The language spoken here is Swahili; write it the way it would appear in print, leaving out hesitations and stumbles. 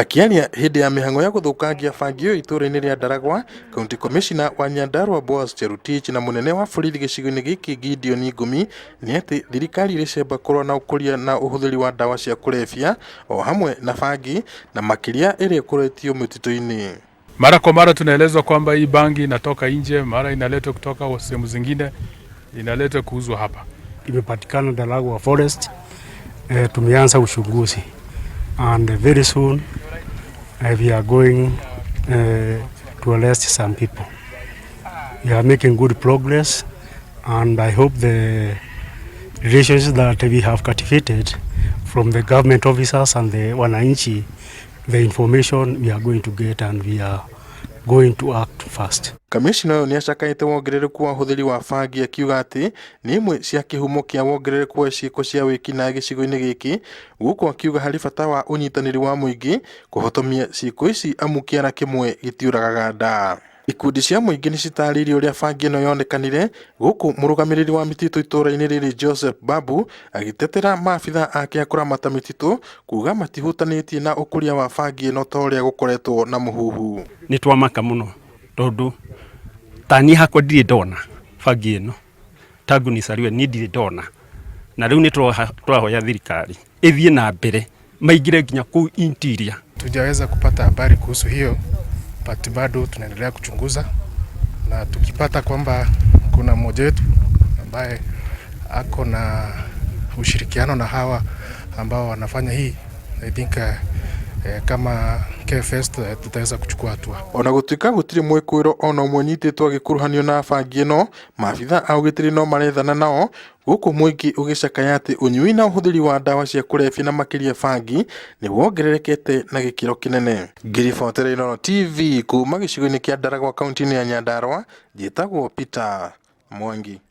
Akiaria hindi ya mihango ya guthukangia bangio itura-ini ria Ndaragwa, County Commissioner wa Nyandarua Boaz Cherotich na munene wa borithi gicigo-ini giki Gideon Ngumi ni ati thirikari iricemba kurwa na ukuria na uhuthiri wa dawa cia kulevya o hamwe na bangi na makiria iri kuretio mititu-ini. Mara kwa mara tunaelezwa kwamba hii bangi inatoka nje, mara inaletwa kutoka sehemu zingine, inaletwa kuuzwa hapa. Imepatikana Ndaragwa Forest, tumeanza uchunguzi and very soon we are going to arrest some people. We are making good progress and I hope the relations that we have cultivated from the government officers and the wananchi, the information we are going to get and we are going to act fast. Kamishina ni acakaite wongerereku wa uhuthiri wa bangi akiuga ati ni imwe cia kihumo kia wongerereku wa ciiko cia wikinaĩ gicigo-ini giki, guku akiuga hari bata wa unyitaniri wa muingi kuhotomia ciiko ici amu kiara kimwe gitiuragaga ndaa. Ikundi cia muingi ni citaririe uria bangi ino yonekanire, guku murugamiriri wa mititu itura-ini riri Joseph Babu agitetera maabitha ake akuramata mititu kuga matihutanitie na ukuria wa bangi ino ta uria gukoretwo na muhuhu. Ni twamaka muno tondu tani hakwa ndire ndona bangi ino tangu nicariwe ni ndire ndona, na riu ni twahoya thirikari ithie na mbere maingire nginya kuu interior. Tujaweza kupata habari kuhusu hiyo, but bado tunaendelea kuchunguza, na tukipata kwamba kuna mmoja wetu ambaye ako na ushirikiano na hawa ambao wanafanya hii, I think kama KFS tutaweza kuchukua hatua. Ona gutuika gutiri mwekwiro ona umwe nyititwo agikuruhanio na bangi ino, maabitha au gitiri no marethana nao, guku muingi ugicakaya ati unyui na uhuthiri wa dawa cia kulevya na makiria bangi ni wongererekete na gikiro kinene. Ngiribotere Inooro TV kuma gicigo-ini kia Ndaragwa kaunti-ini ya Nyandarua, njitagwo Peter Mwangi.